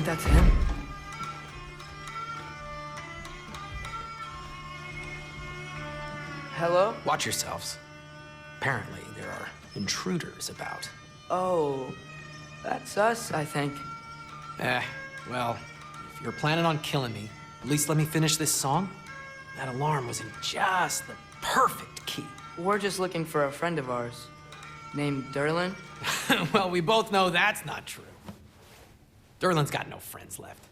that's him? Hello? Watch yourselves. Apparently, there are intruders about. Oh, that's us, I think. Well, if you're planning on killing me, at least let me finish this song. That alarm was in just the perfect key. We're just looking for a friend of ours, named Derlin. Well, we both know that's not true. Derlin's got no friends left.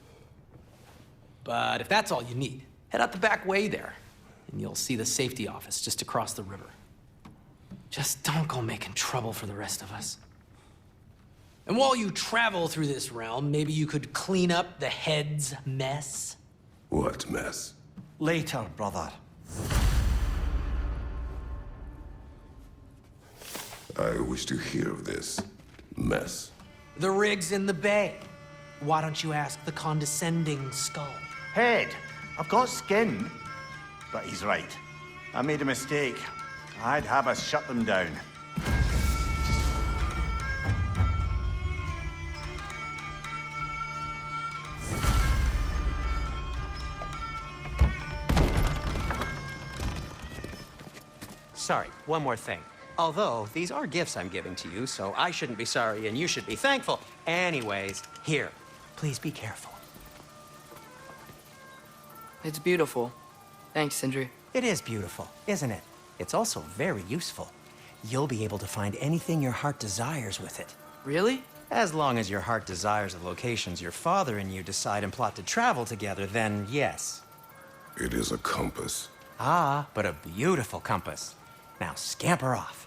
But if that's all you need, head out the back way there, and you'll see the safety office just across the river. Just don't go making trouble for the rest of us. And while you travel through this realm, maybe you could clean up the head's mess? What mess? Later, brother. I wish to hear of this mess. The rig's in the bay. Why don't you ask the condescending skull? Head, I've got skin. But he's right. I made a mistake. I'd have us shut them down. Sorry, one more thing. Although, these are gifts I'm giving to you, so I shouldn't be sorry and you should be thankful. Anyways, here, please be careful. It's beautiful. Thanks, Sindri. It is beautiful, isn't it? It's also very useful. You'll be able to find anything your heart desires with it. Really? As long as your heart desires the locations your father and you decide and plot to travel together, then yes. It is a compass. Ah, but a beautiful compass. Now scamper off.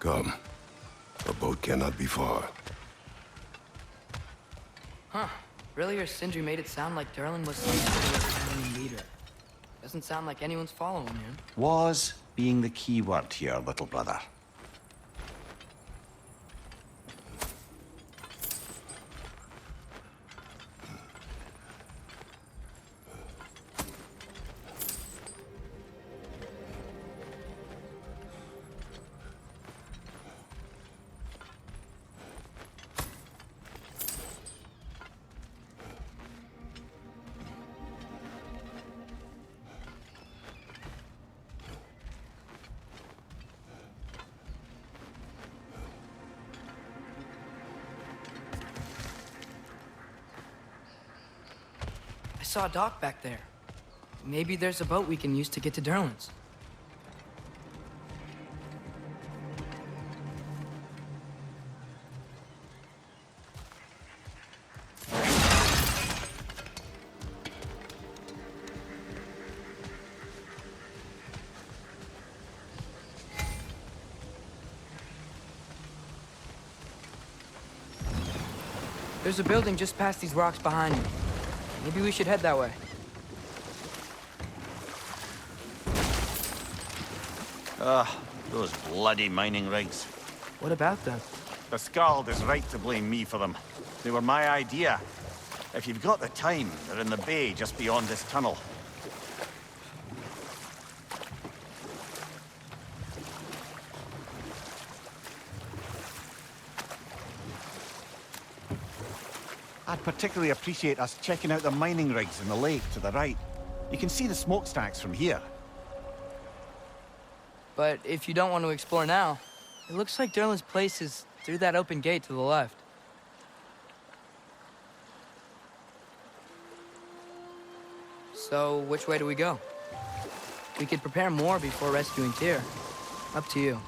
Come. A boat cannot be far. Huh. Really, or Sindri made it sound like Derlin was some sort of enemy leader. Doesn't sound like anyone's following him. Was being the key word here, little brother. I saw a dock back there. Maybe there's a boat we can use to get to Derlin's. There's a building just past these rocks behind me. Maybe we should head that way. Those bloody mining rigs. What about them? The Skald is right to blame me for them. They were my idea. If you've got the time, they're in the bay just beyond this tunnel. I'd particularly appreciate us checking out the mining rigs in the lake to the right. You can see the smokestacks from here. But if you don't want to explore now, it looks like Derlin's place is through that open gate to the left. So, which way do we go? We could prepare more before rescuing Tyr. Up to you.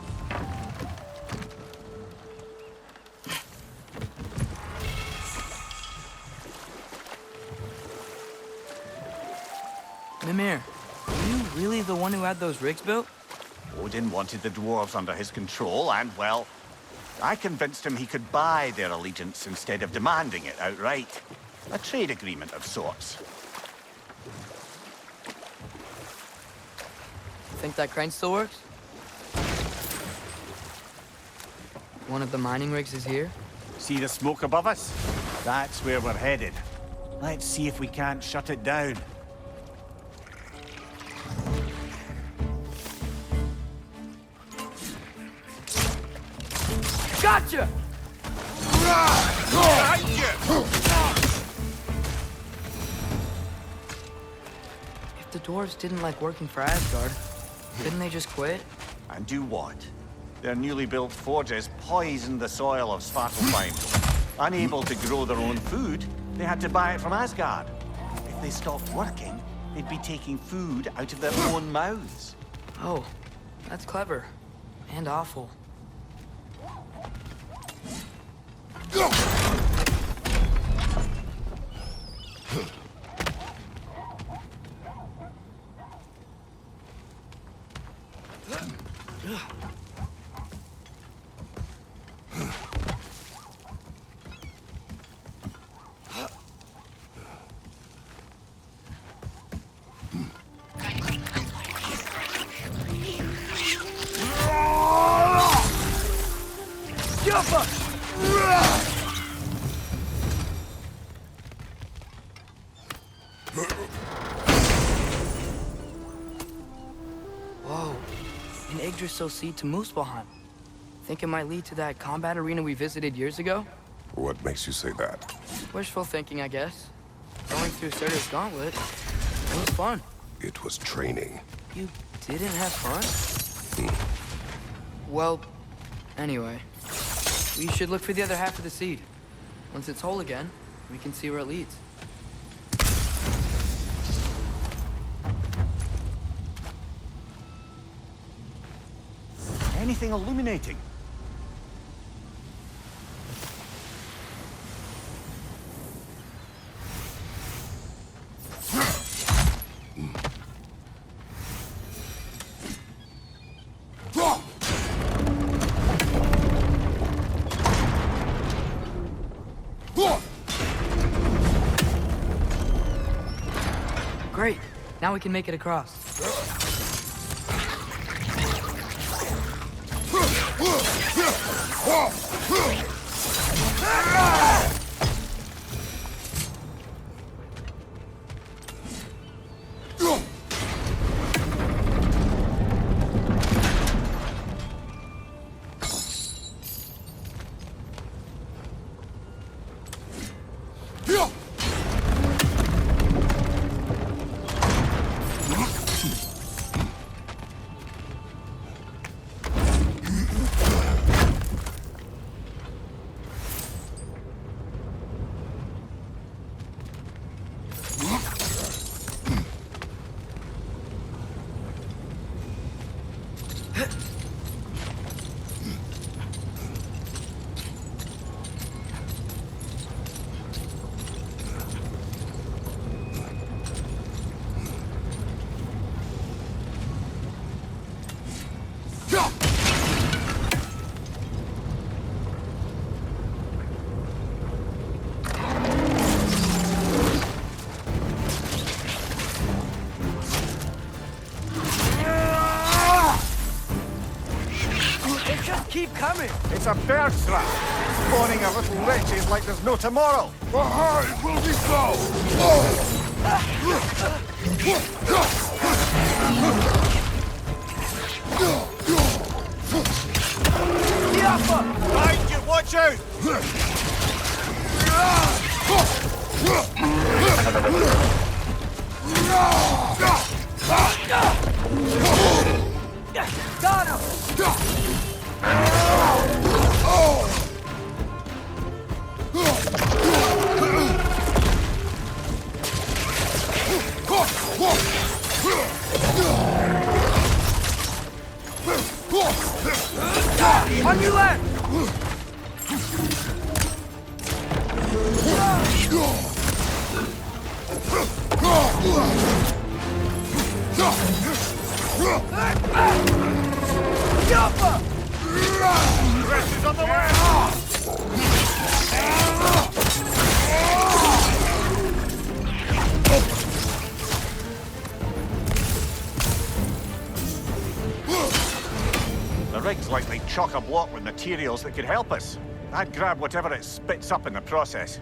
Mimir, are you really the one who had those rigs built? Odin wanted the dwarves under his control, and, well, I convinced him he could buy their allegiance instead of demanding it outright. A trade agreement of sorts. Think that crane still works? One of the mining rigs is here. See the smoke above us? That's where we're headed. Let's see if we can't shut it down. Gotcha! If the dwarves didn't like working for Asgard, didn't they just quit? And do what? Their newly built forges poisoned the soil of Svartalfheim. Unable to grow their own food, they had to buy it from Asgard. If they stopped working, they'd be taking food out of their own mouths. Oh, that's clever. And awful. Whoa, an Yggdrasil seed to Muspelheim. Think it might lead to that combat arena we visited years ago? What makes you say that? Wishful thinking, I guess. Going through Surtur's gauntlet, it was fun. It was training. You didn't have fun? Well, anyway, we should look for the other half of the seed. Once it's whole again, we can see where it leads. Anything illuminating? Great, now we can make it across. Keep coming! It's a bird trap! Spawning a little wretches like there's no tomorrow! Behind will we go? Behind you, watch out! Got him! On your left! Rest is on the way! The rig's likely chock-a-block with materials that could help us. I'd grab whatever it spits up in the process.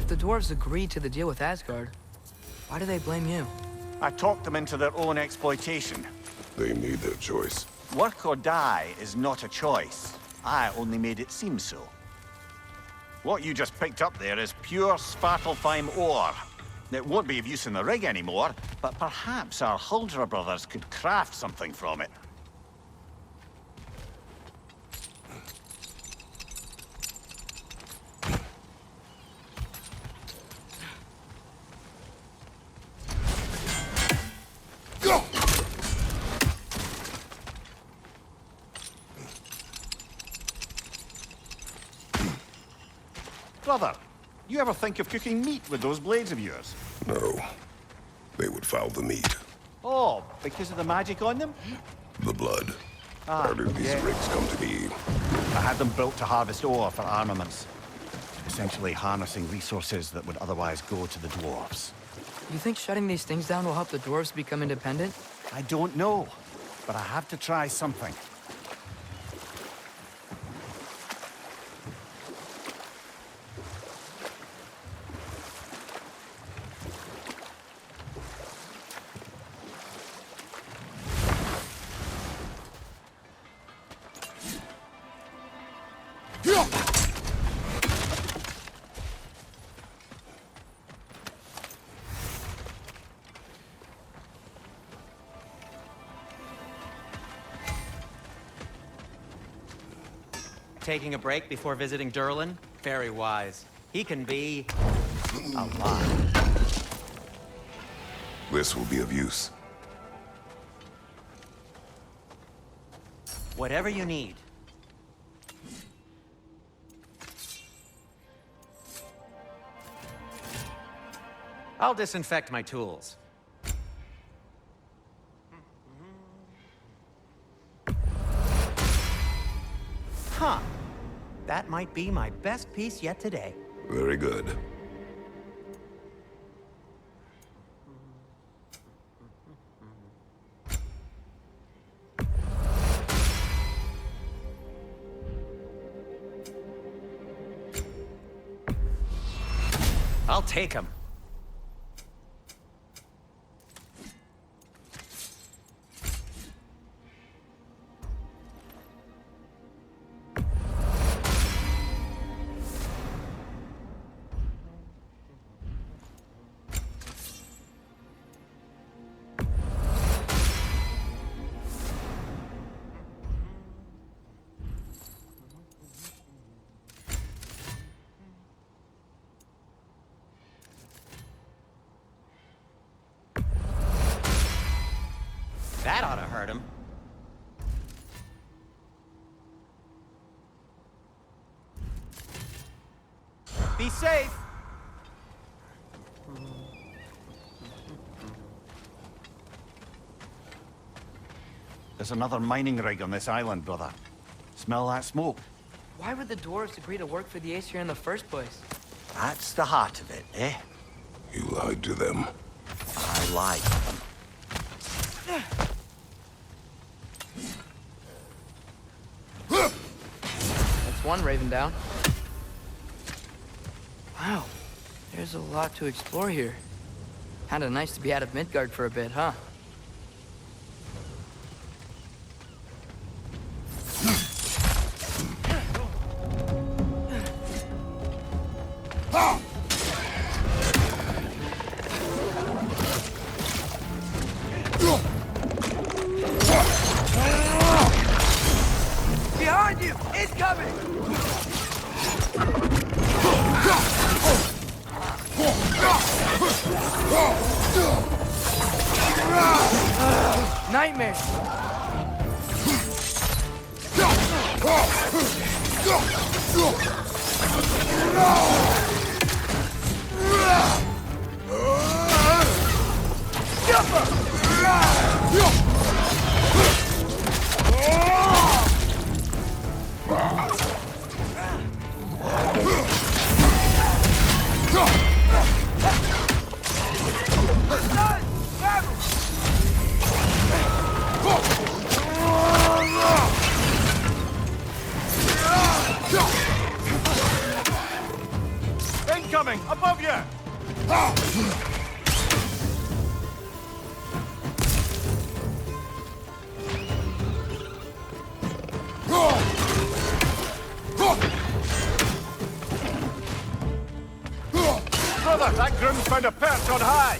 The dwarves agreed to the deal with Asgard. Why do they blame you? I talked them into their own exploitation. They made their choice. Work or die is not a choice. I only made it seem so. What you just picked up there is pure Svartalfheim ore. It won't be of use in the rig anymore, but perhaps our Huldra brothers could craft something from it. Brother, you ever think of cooking meat with those blades of yours? No. They would foul the meat. Oh, because of the magic on them? The blood. How did these rigs come to be? I had them built to harvest ore for armaments. Essentially harnessing resources that would otherwise go to the dwarves. You think shutting these things down will help the dwarves become independent? I don't know, but I have to try something. Taking a break before visiting Durlin? Very wise. He can be a lot. This will be of use. Whatever you need. I'll disinfect my tools. Huh. That might be my best piece yet today. Very good. I'll take him. That ought to hurt him. Be safe! There's another mining rig on this island, brother. Smell that smoke? Why would the dwarves agree to work for the Aesir in the first place? That's the heart of it, eh? You lied to them. I lied to them. That's one raven down. Wow, there's a lot to explore here. Kinda nice to be out of Midgard for a bit, huh? Behind you! Incoming! Nightmare! Incoming! Above you! Brother, that groom's found a perch on high!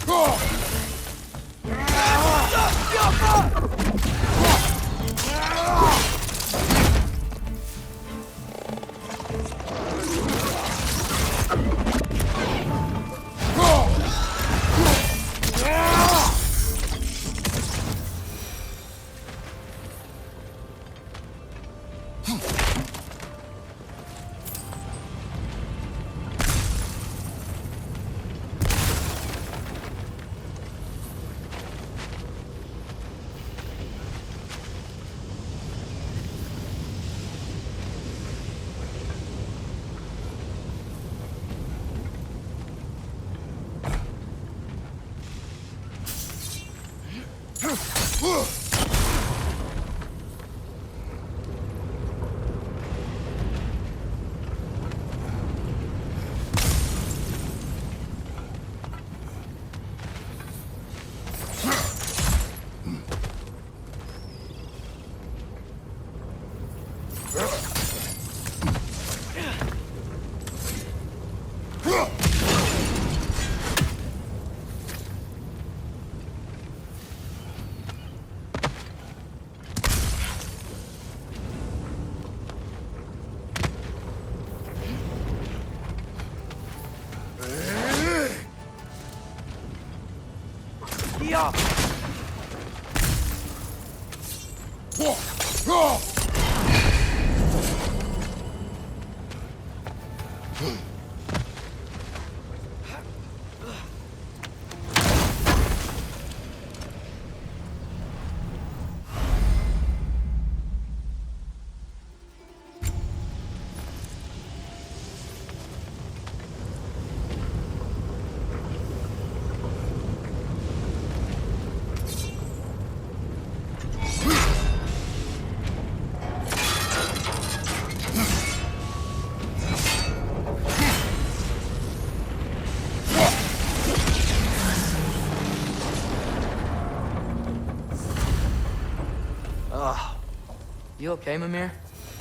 You okay, Mimir?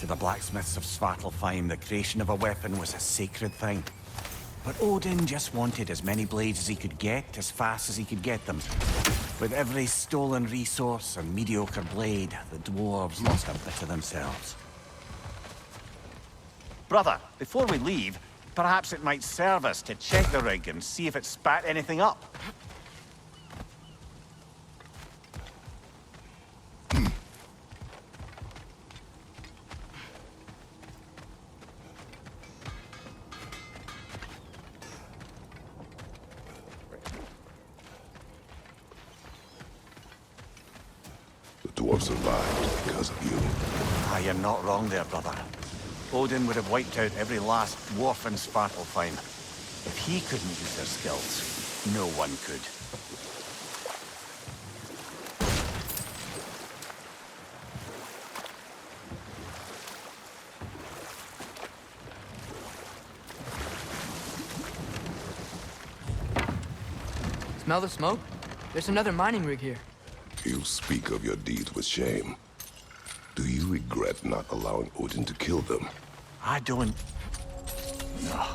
To the blacksmiths of Svartalfheim, the creation of a weapon was a sacred thing. But Odin just wanted as many blades as he could get, as fast as he could get them. With every stolen resource and mediocre blade, the dwarves lost a bit of themselves. Brother, before we leave, perhaps it might serve us to check the rig and see if it spat anything up. The dwarf survived because of you. Ah, you're not wrong there, brother. Odin would have wiped out every last dwarf in Svartalfheim. If he couldn't use their skills, no one could. Smell the smoke? There's another mining rig here. You speak of your deeds with shame. Do you regret not allowing Odin to kill them? I don't... No.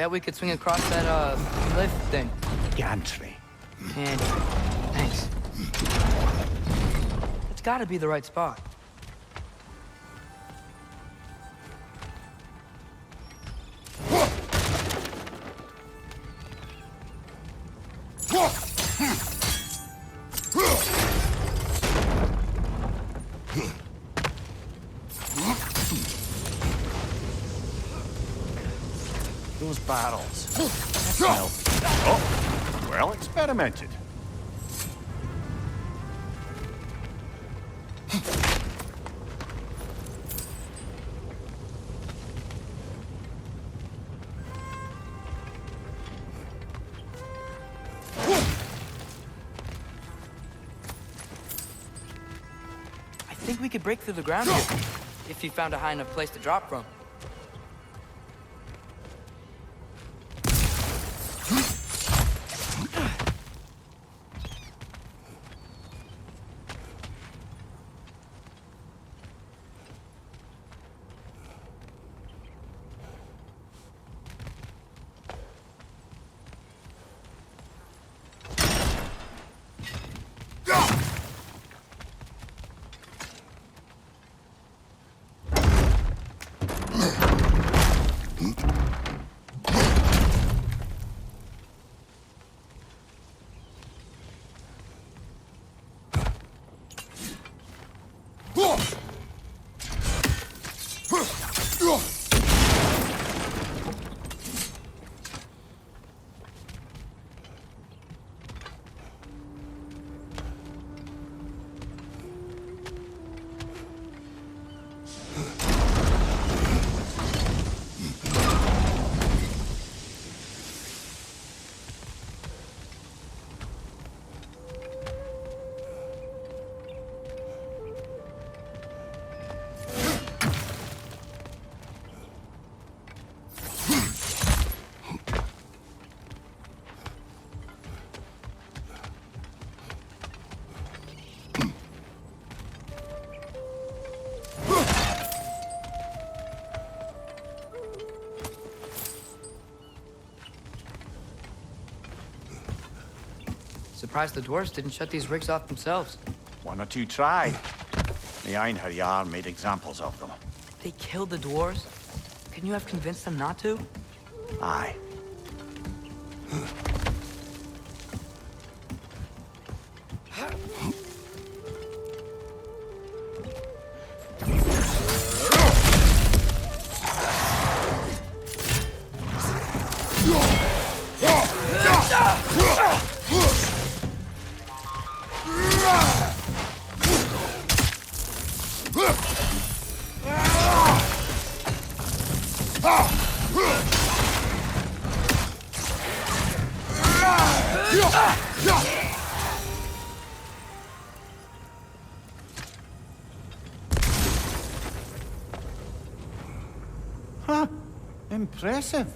Bet we could swing across that, lift thing. Gantry. And thanks. It's gotta be the right spot. Those barrels. That smells. Oh, well experimented. I think we could break through the ground here, if you found a high enough place to drop from. Surprised the dwarves didn't shut these rigs off themselves. One or two tried. The Einherjar made examples of them. They killed the dwarves? Couldn't you have convinced them not to? Aye. Huh. Impressive.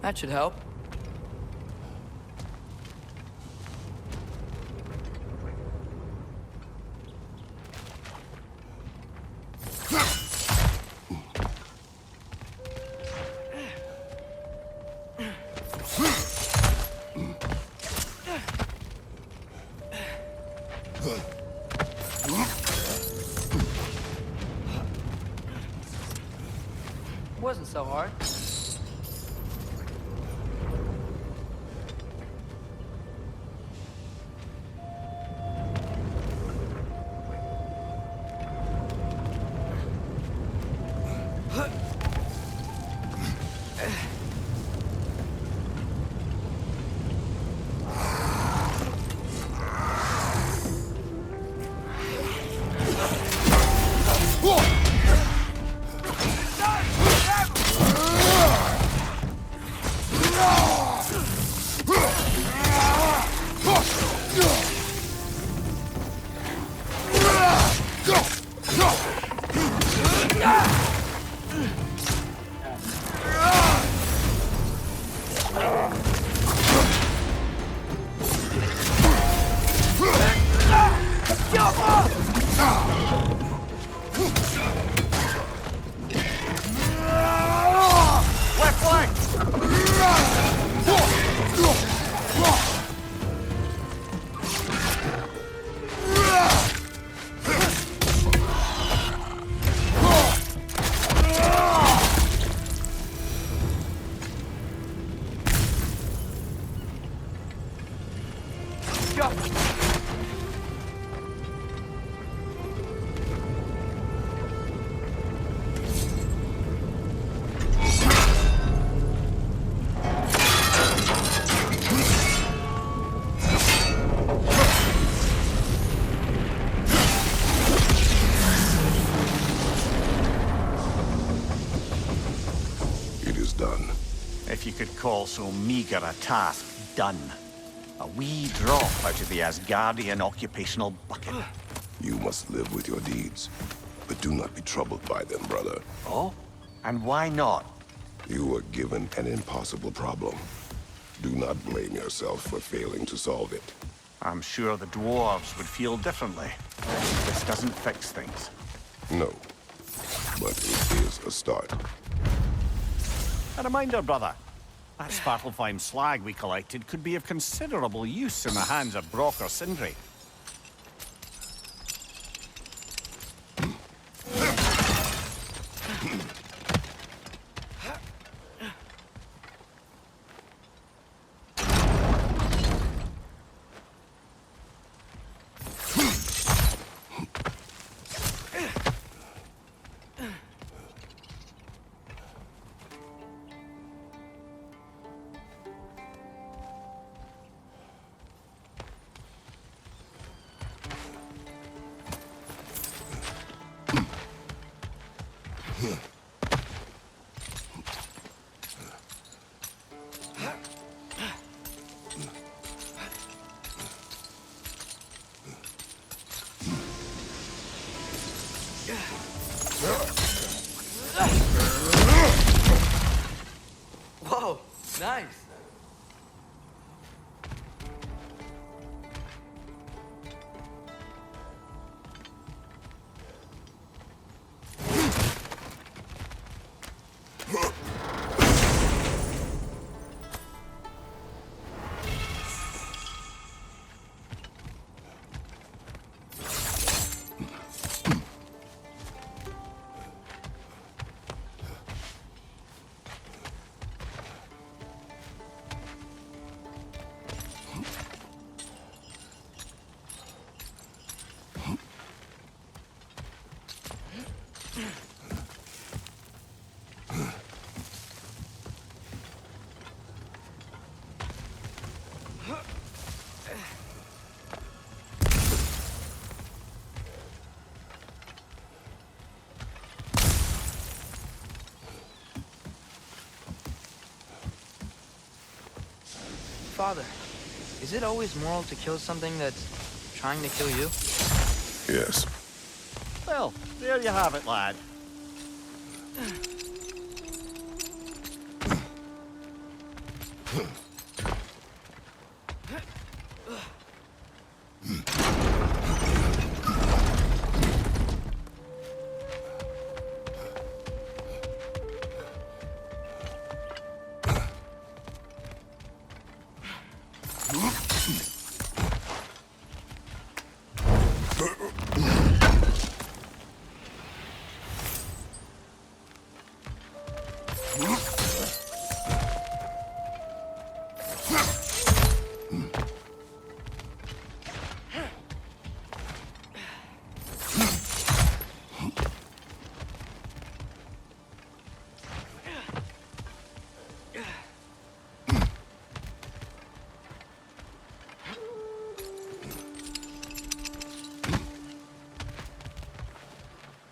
That should help. Wasn't so hard. go! It is done. If you could call so meager a task done. A wee drop out of the Asgardian occupational bucket. You must live with your deeds, but do not be troubled by them, brother. Oh? And why not? You were given an impossible problem. Do not blame yourself for failing to solve it. I'm sure the dwarves would feel differently. This doesn't fix things. No, but it is a start. A reminder, brother. That Svartalfheim slag we collected could be of considerable use in the hands of Brock or Sindri. Whoa, nice. Father, is it always moral to kill something that's trying to kill you? Yes. Well, there you have it, lad.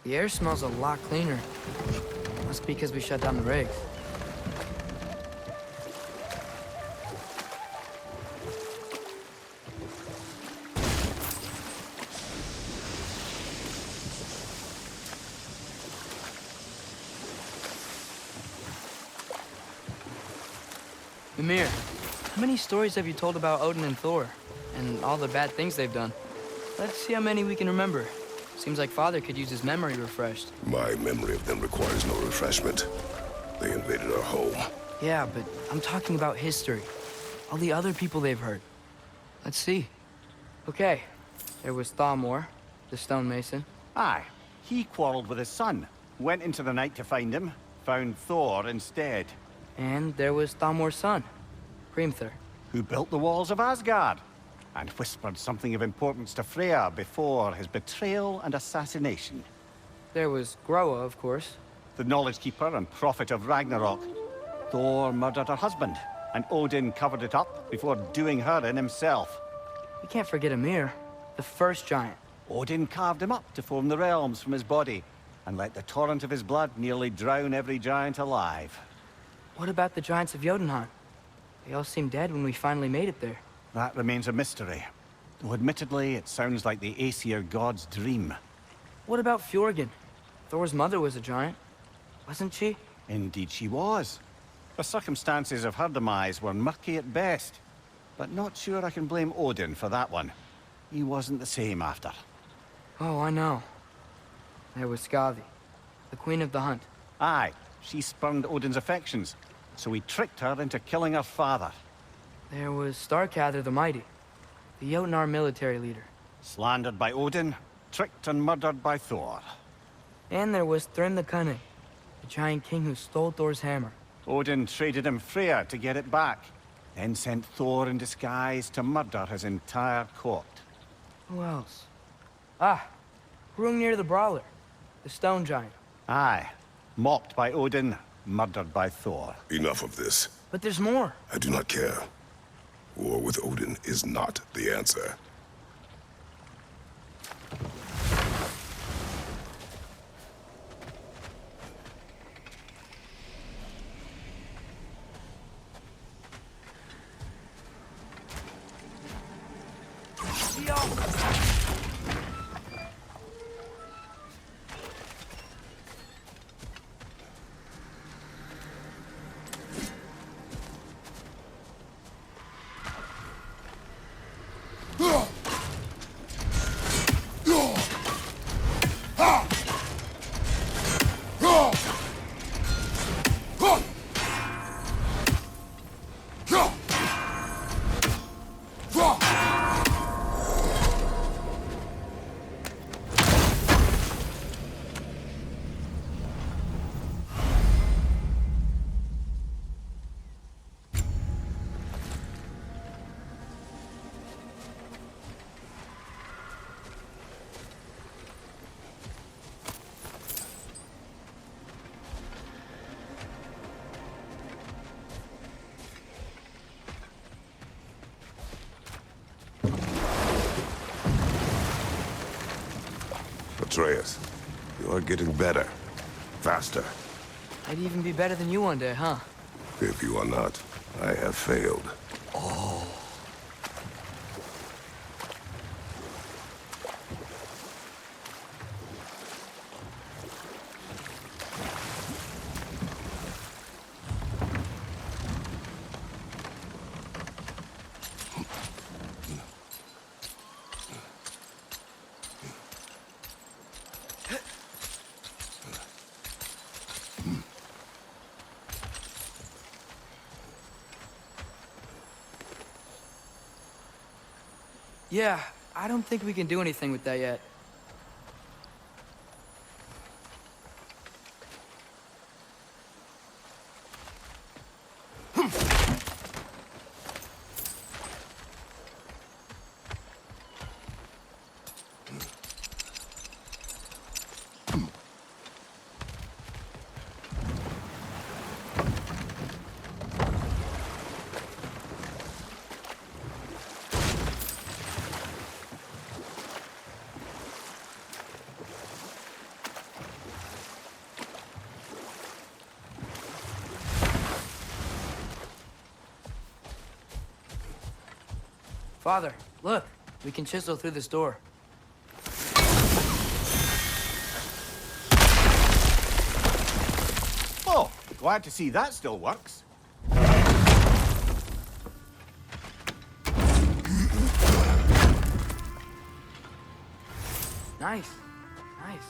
The air smells a lot cleaner. Must be because we shut down the rigs. Mimir, how many stories have you told about Odin and Thor? And all the bad things they've done? Let's see how many we can remember. Seems like Father could use his memory refreshed. My memory of them requires no refreshment. They invaded our home. Yeah, but I'm talking about history. All the other people they've hurt. Let's see. Okay, there was Thalmor, the stonemason. Aye, he quarreled with his son. Went into the night to find him. Found Thor instead. And there was Thalmor's son, Hrimthur. Who built the walls of Asgard. and whispered something of importance to Freya before his betrayal and assassination. There was Groa, of course. The knowledge keeper and prophet of Ragnarok. Thor murdered her husband, and Odin covered it up before doing her in himself. We can't forget Ymir, the first giant. Odin carved him up to form the realms from his body, and let the torrent of his blood nearly drown every giant alive. What about the giants of Jotunheim? They all seemed dead when we finally made it there. That remains a mystery. Though admittedly, it sounds like the Aesir god's dream. What about Fjorgyn? Thor's mother was a giant, wasn't she? Indeed she was. The circumstances of her demise were murky at best, but not sure I can blame Odin for that one. He wasn't the same after. Oh, I know. There was Skavi, the queen of the hunt. Aye, she spurned Odin's affections, so he tricked her into killing her father. There was Starkather the Mighty, the Jotnar military leader. Slandered by Odin, tricked and murdered by Thor. And there was Thrym the Cunning, the giant king who stole Thor's hammer. Odin traded him Freya to get it back, then sent Thor in disguise to murder his entire court. Who else? Ah, Hrungnir the Brawler, the stone giant. Aye, mocked by Odin, murdered by Thor. Enough of this. But there's more. I do not care. War with Odin is not the answer. Atreus, you are getting better. Faster. I'd even be better than you one day, huh? If you are not, I have failed. Yeah, I don't think we can do anything with that yet. Father, look. We can chisel through this door. Oh, glad to see that still works. Nice. Nice.